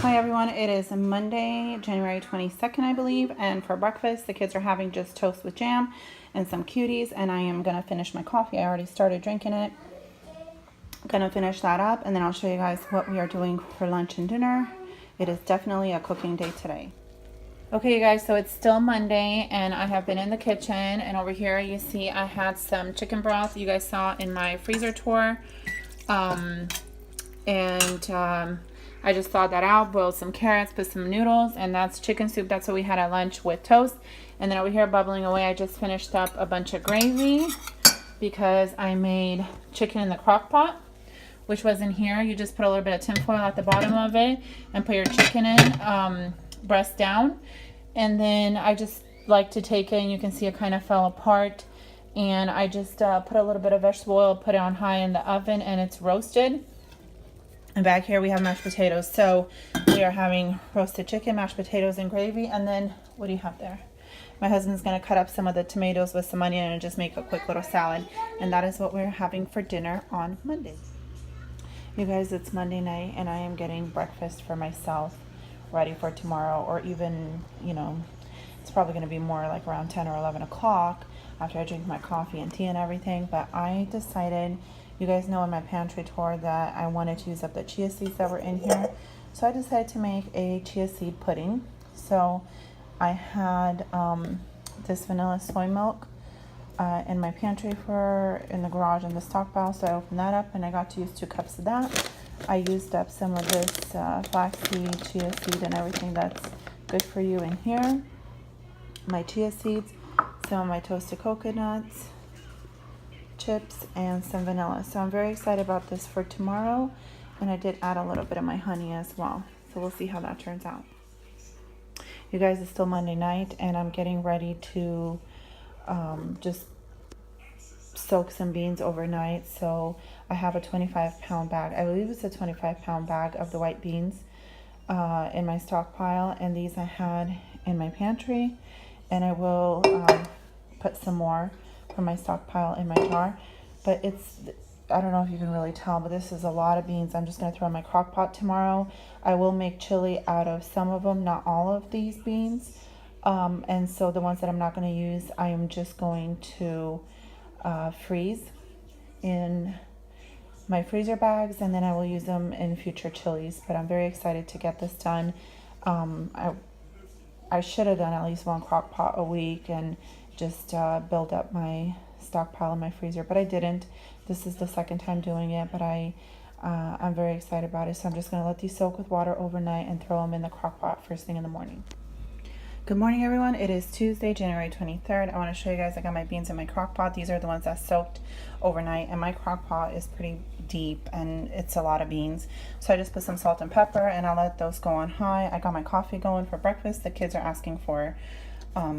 Hi everyone, it is Monday, January 22nd, I believe, and for breakfast, the kids are having just toast with jam and some cuties, and I am going to finish my coffee. I already started drinking it. Going to finish that up, and then I'll show you guys what we are doing for lunch and dinner. It is definitely a cooking day today. Okay, you guys, so it's still Monday, and I have been in the kitchen, and over here you see I had some chicken broth you guys saw in my freezer tour. I just thawed that out, boiled some carrots, put some noodles, and that's chicken soup. That's what we had at lunch with toast. And then over here bubbling away, I just finished up a bunch of gravy because I made chicken in the crock pot, which was in here. You just put a little bit of tin foil at the bottom of it and put your chicken in, breast down. And then I just like to take it, and you can see it kind of fell apart. And I just put a little bit of vegetable oil, put it on high in the oven, and it's roasted. And back here we have mashed potatoes. So we are having roasted chicken, mashed potatoes, and gravy. And then what do you have there? My husband's going to cut up some of the tomatoes with some onion and just make a quick little salad. And that is what we're having for dinner on Monday. You guys, it's Monday night, and I am getting breakfast for myself ready for tomorrow, or even, it's probably going to be more like around 10 or 11 o'clock after I drink my coffee and tea and everything. But I decided, you guys know in my pantry tour that I wanted to use up the chia seeds that were in here. So I decided to make a chia seed pudding. So I had this vanilla soy milk in my pantry in the garage in the stockpile. So I opened that up and I got to use 2 cups of that. I used up some of this flaxseed, chia seed, and everything that's good for you in here. My chia seeds, some of my toasted coconuts, chips, and some vanilla. So I'm very excited about this for tomorrow, and I did add a little bit of my honey as well. So we'll see how that turns out. You guys, it's still Monday night, and I'm getting ready to just soak some beans overnight. So I have a 25-pound bag. I believe it's a 25-pound bag of the white beans in my stockpile, and these I had in my pantry, and I will put some more from my stockpile in my jar. But I don't know if you can really tell, but this is a lot of beans. I'm just going to throw in my crock pot tomorrow. I will make chili out of some of them, not all of these beans. And so the ones that I'm not going to use, I am just going to freeze in my freezer bags, and then I will use them in future chilies. But I'm very excited to get this done. I should have done at least 1 crock pot a week and just build up my stockpile in my freezer, but I didn't. This is the second time doing it, but I'm very excited about it. So I'm just going to let these soak with water overnight and throw them in the crock pot first thing in the morning. Good morning, everyone. It is Tuesday, January 23rd. I want to show you guys I got my beans in my crock pot. These are the ones that soaked overnight, and my crock pot is pretty deep and it's a lot of beans. So I just put some salt and pepper, and I'll let those go on high. I got my coffee going for breakfast. The kids are asking for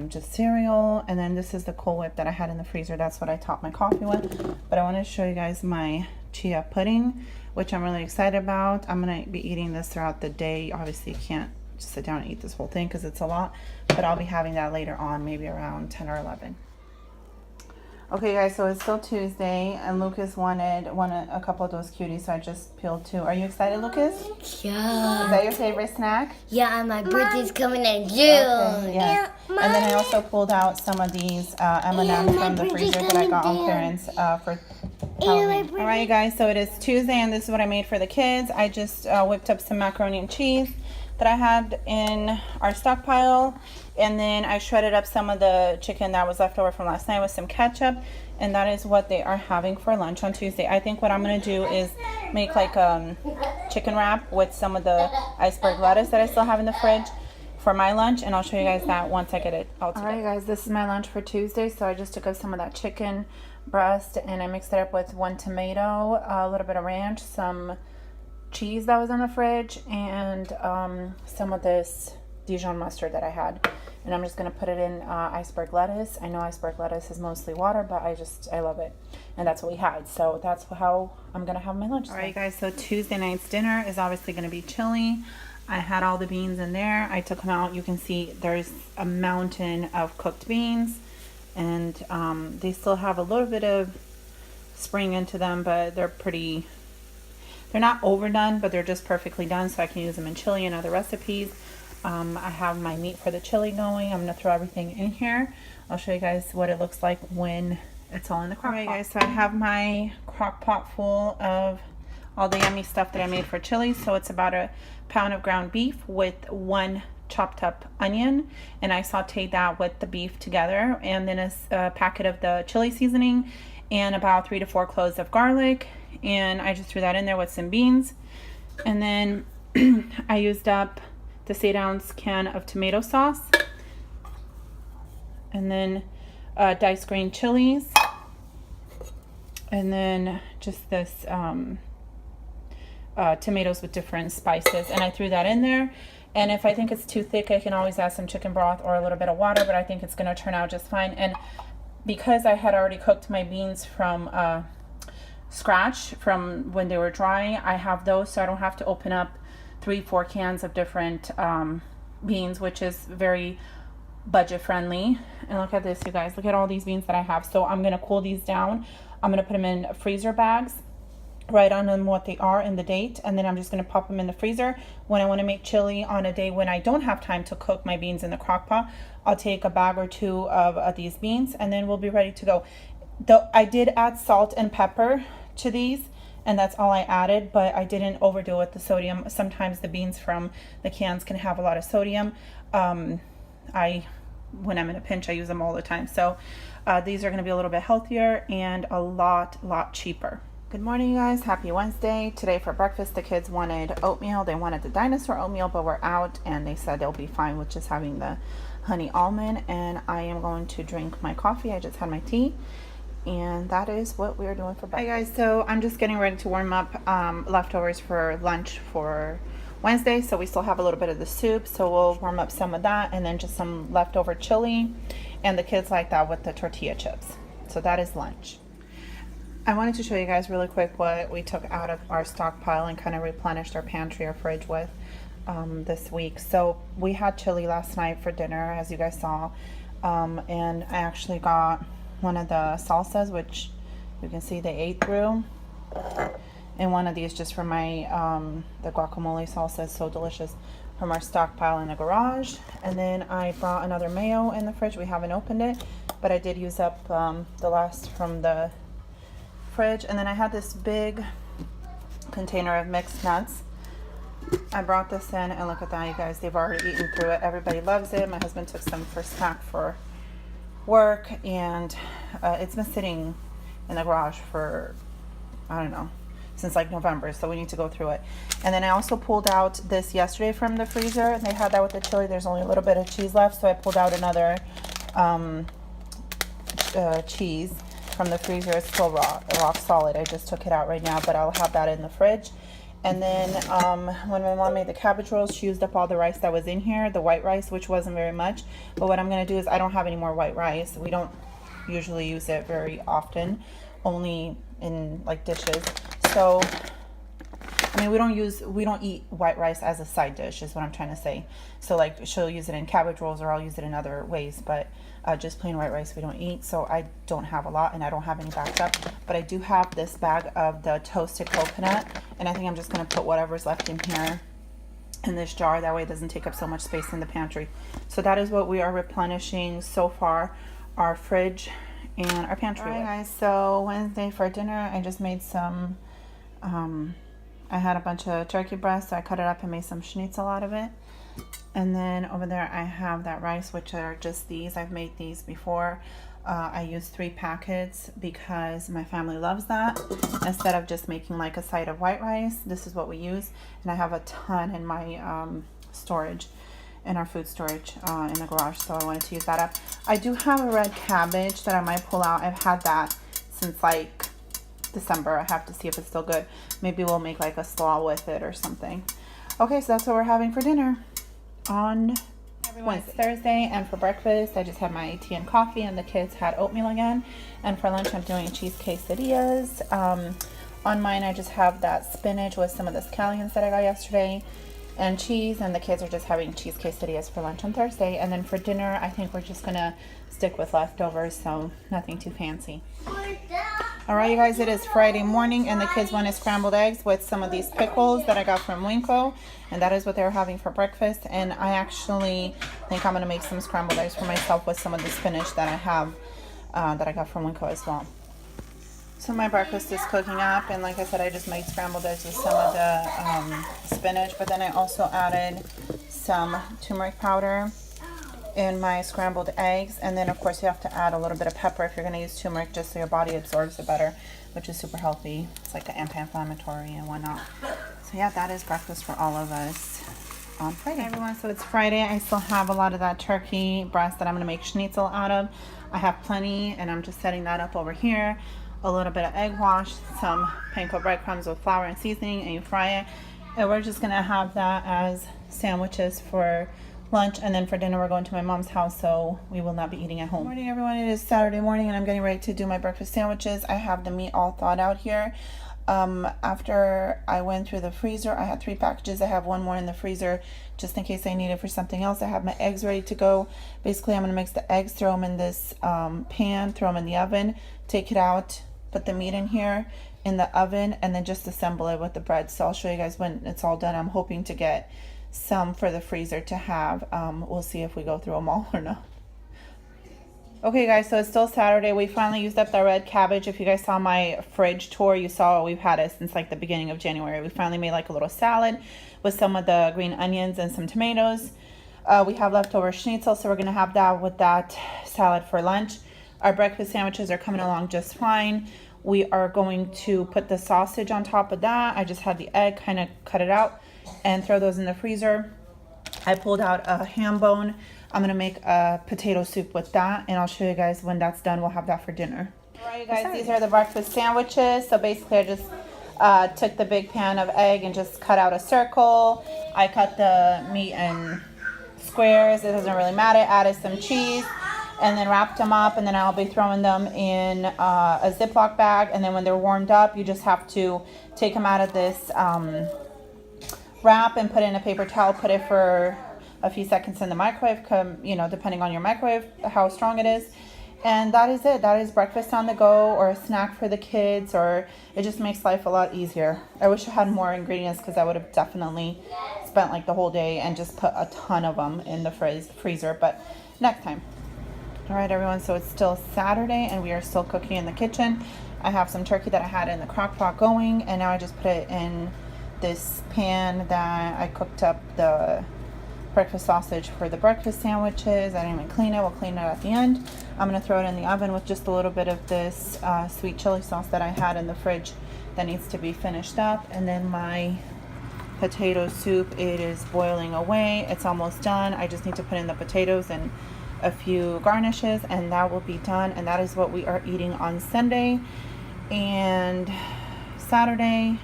just cereal, and then this is the Cool Whip that I had in the freezer. That's what I topped my coffee with. But I want to show you guys my chia pudding, which I'm really excited about. I'm going to be eating this throughout the day. Obviously you can't just sit down and eat this whole thing because it's a lot, but I'll be having that later on, maybe around 10 or 11. Okay guys, so it's still Tuesday, and Lucas wanted a couple of those cuties, so I just peeled 2. Are you excited, Lucas? Yeah. Is that your favorite snack? Yeah, and my birthday's coming in June. Okay, yes. And then I also pulled out some of these M&Ms from the freezer that I got on clearance for Halloween. All right, you guys, so it is Tuesday, and this is what I made for the kids. I just whipped up some macaroni and cheese that I had in our stockpile, and then I shredded up some of the chicken that was left over from last night with some ketchup, and that is what they are having for lunch on Tuesday. I think what I'm going to do is make like chicken wrap with some of the iceberg lettuce that I still have in the fridge for my lunch, and I'll show you guys that once I get it all together. Alright guys, this is my lunch for Tuesday. So I just took up some of that chicken breast and I mixed it up with 1 tomato, a little bit of ranch, some cheese that was in the fridge, and some of this Dijon mustard that I had, and I'm just going to put it in iceberg lettuce. I know iceberg lettuce is mostly water, but I love it, and that's what we had, so that's how I'm going to have my lunch. Alright guys, so Tuesday night's dinner is obviously going to be chili. I had all the beans in there. I took them out. You can see there's a mountain of cooked beans, and they still have a little bit of spring into them, but they're pretty They're not overdone, but they're just perfectly done, so I can use them in chili and other recipes. I have my meat for the chili going. I'm gonna throw everything in here. I'll show you guys what it looks like when it's all in the crock pot. Alright guys, so I have my crock pot full of all the yummy stuff that I made for chili. So it's about a pound of ground beef with 1 chopped up onion, and I sauteed that with the beef together, and then a packet of the chili seasoning and about 3 to 4 cloves of garlic, and I just threw that in there with some beans. And then I used up this 8-ounce can of tomato sauce, and then diced green chilies, and then just this tomatoes with different spices, and I threw that in there. And if I think it's too thick, I can always add some chicken broth or a little bit of water, but I think it's going to turn out just fine. And because I had already cooked my beans from scratch from when they were drying, I have those, so I don't have to open up 3-4 cans of different beans, which is very budget friendly. And look at this, you guys, look at all these beans that I have. So I'm going to cool these down. I'm going to put them in freezer bags, write on them what they are and the date, and then I'm just going to pop them in the freezer. When I want to make chili on a day when I don't have time to cook my beans in the crock pot, I'll take a bag or 2 of these beans, and then we'll be ready to go. I did add salt and pepper to these, and that's all I added, but I didn't overdo it with the sodium. Sometimes the beans from the cans can have a lot of sodium. When I'm in a pinch, I use them all the time. So these are going to be a little bit healthier and a lot cheaper. Good morning, you guys. Happy Wednesday. Today for breakfast, the kids wanted oatmeal. They wanted the dinosaur oatmeal, but we're out, and they said they'll be fine with just having the honey almond. And I am going to drink my coffee. I just had my tea, and that is what we're doing for breakfast. Hi guys, so I'm just getting ready to warm up leftovers for lunch for Wednesday. So we still have a little bit of the soup, so we'll warm up some of that, and then just some leftover chili, and the kids like that with the tortilla chips. So that is lunch. I wanted to show you guys really quick what we took out of our stockpile and kind of replenished our pantry or fridge with this week. So we had chili last night for dinner, as you guys saw, and I actually got one of the salsas, which you can see they ate through, and one of these just for my the guacamole salsa is so delicious, from our stockpile in the garage. And then I brought another mayo in the fridge. We haven't opened it, but I did use up the last from the fridge. And then I had this big container of mixed nuts. I brought this in, and look at that, you guys, they've already eaten through it. Everybody loves it. My husband took some for snack for work, and it's been sitting in the garage for, I don't know, since like November, so we need to go through it. And then I also pulled out this yesterday from the freezer. They had that with the chili. There's only a little bit of cheese left, so I pulled out another cheese from the freezer. It's still rock solid. I just took it out right now, but I'll have that in the fridge. And then when my mom made the cabbage rolls, she used up all the rice that was in here, the white rice, which wasn't very much. But what I'm going to do is, I don't have any more white rice. We don't usually use it very often, only in like dishes. So I mean, we don't eat white rice as a side dish, is what I'm trying to say. So like, she'll use it in cabbage rolls, or I'll use it in other ways, but just plain white rice we don't eat. So I don't have a lot, and I don't have any backed up, but I do have this bag of the toasted coconut, and I think I'm just going to put whatever's left in here in this jar. That way it doesn't take up so much space in the pantry. So that is what we are replenishing so far, our fridge and our pantry. All right, guys, so Wednesday for dinner, I just made some I had a bunch of turkey breast, so I cut it up and made some schnitzel out of it. And then over there I have that rice, which are just these. I've made these before. I use 3 packets because my family loves that. Instead of just making like a side of white rice, this is what we use. And I have a ton in my storage, in our food storage in the garage, so I wanted to use that up. I do have a red cabbage that I might pull out. I've had that since like December. I have to see if it's still good. Maybe we'll make like a slaw with it or something. Okay, so that's what we're having for dinner on Wednesday. Thursday, and for breakfast I just had my tea and coffee, and the kids had oatmeal again. And for lunch I'm doing cheese quesadillas. On mine I just have that spinach with some of the scallions that I got yesterday and cheese, and the kids are just having cheese quesadillas for lunch on Thursday. And then for dinner I think we're just gonna stick with leftovers, so nothing too fancy. Alright, you guys, it is Friday morning, and the kids wanted scrambled eggs with some of these pickles that I got from Winco, and that is what they were having for breakfast. And I actually think I'm going to make some scrambled eggs for myself with some of the spinach that I have, that I got from Winco as well. So my breakfast is cooking up, and like I said, I just made scrambled eggs with some of the spinach, but then I also added some turmeric powder in my scrambled eggs, and then of course you have to add a little bit of pepper if you're going to use turmeric, just so your body absorbs it better, which is super healthy. It's like an anti-inflammatory and whatnot. So yeah, that is breakfast for all of us on Friday. Hey everyone, so it's Friday. I still have a lot of that turkey breast that I'm going to make schnitzel out of. I have plenty, and I'm just setting that up over here. A little bit of egg wash, some panko breadcrumbs with flour and seasoning, and you fry it. And we're just going to have that as sandwiches for lunch, and then for dinner we're going to my mom's house, so we will not be eating at home. Good morning everyone, it is Saturday morning and I'm getting ready to do my breakfast sandwiches. I have the meat all thawed out here. After I went through the freezer, I had 3 packages. I have one more in the freezer just in case I need it for something else. I have my eggs ready to go. Basically I'm going to mix the eggs, throw them in this pan, throw them in the oven, take it out, put the meat in here in the oven, and then just assemble it with the bread. So I'll show you guys when it's all done. I'm hoping to get some for the freezer to have. We'll see if we go through them all or not. Okay guys, so it's still Saturday. We finally used up the red cabbage. If you guys saw my fridge tour, you saw we've had it since like the beginning of January. We finally made like a little salad with some of the green onions and some tomatoes. We have leftover schnitzel, so we're gonna have that with that salad for lunch. Our breakfast sandwiches are coming along just fine. We are going to put the sausage on top of that. I just had the egg, kind of cut it out and throw those in the freezer. I pulled out a ham bone. I'm gonna make a potato soup with that, and I'll show you guys when that's done. We'll have that for dinner. Alright guys, these are the breakfast sandwiches. So basically I just took the big pan of egg and just cut out a circle. I cut the meat in squares. It doesn't really matter. Added some cheese and then wrapped them up, and then I'll be throwing them in a Ziploc bag, and then when they're warmed up you just have to take them out of this wrap and put it in a paper towel, put it for a few seconds in the microwave, you know, depending on your microwave, how strong it is. And that is it. That is breakfast on the go, or a snack for the kids, or it just makes life a lot easier. I wish I had more ingredients, because I would have definitely spent like the whole day and just put a ton of them in the freezer, but next time. All right everyone, so it's still Saturday and we are still cooking in the kitchen. I have some turkey that I had in the crock pot going, and now I just put it in this pan that I cooked up the breakfast sausage for the breakfast sandwiches. I didn't even clean it. We'll clean it at the end. I'm going to throw it in the oven with just a little bit of this sweet chili sauce that I had in the fridge that needs to be finished up. And then my potato soup, it is boiling away. It's almost done. I just need to put in the potatoes and a few garnishes, and that will be done. And that is what we are eating on Sunday and Saturday.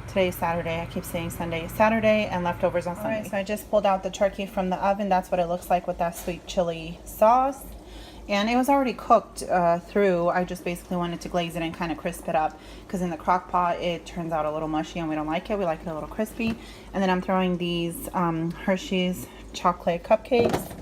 Today's Saturday. I keep saying Sunday. Saturday, and leftovers on Sunday. Alright, so I just pulled out the turkey from the oven. That's what it looks like with that sweet chili sauce. And it was already cooked through. I just basically wanted to glaze it and kind of crisp it up, because in the crock pot it turns out a little mushy and we don't like it. We like it a little crispy. And then I'm throwing these Hershey's chocolate cupcakes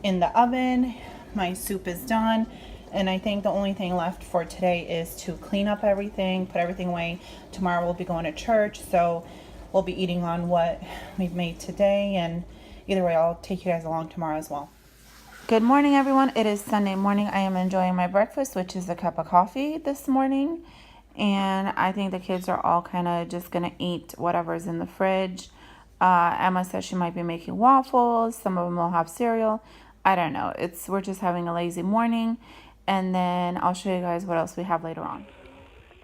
in the oven. My soup is done. And I think the only thing left for today is to clean up everything, put everything away. Tomorrow we'll be going to church, so we'll be eating on what we've made today. And either way, I'll take you guys along tomorrow as well. Good morning, everyone. It is Sunday morning. I am enjoying my breakfast, which is a cup of coffee this morning. And I think the kids are all kind of just going to eat whatever's in the fridge. Emma says she might be making waffles. Some of them will have cereal. I don't know. We're just having a lazy morning. And then I'll show you guys what else we have later on.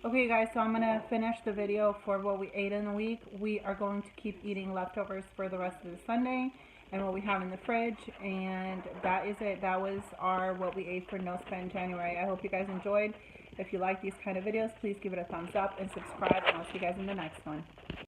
Okay guys, so I'm going to finish the video for what we ate in the week. We are going to keep eating leftovers for the rest of the Sunday and what we have in the fridge. And that is it. That was what we ate for No Spend January. I hope you guys enjoyed. If you like these kind of videos, please give it a thumbs up and subscribe. And I'll see you guys in the next one.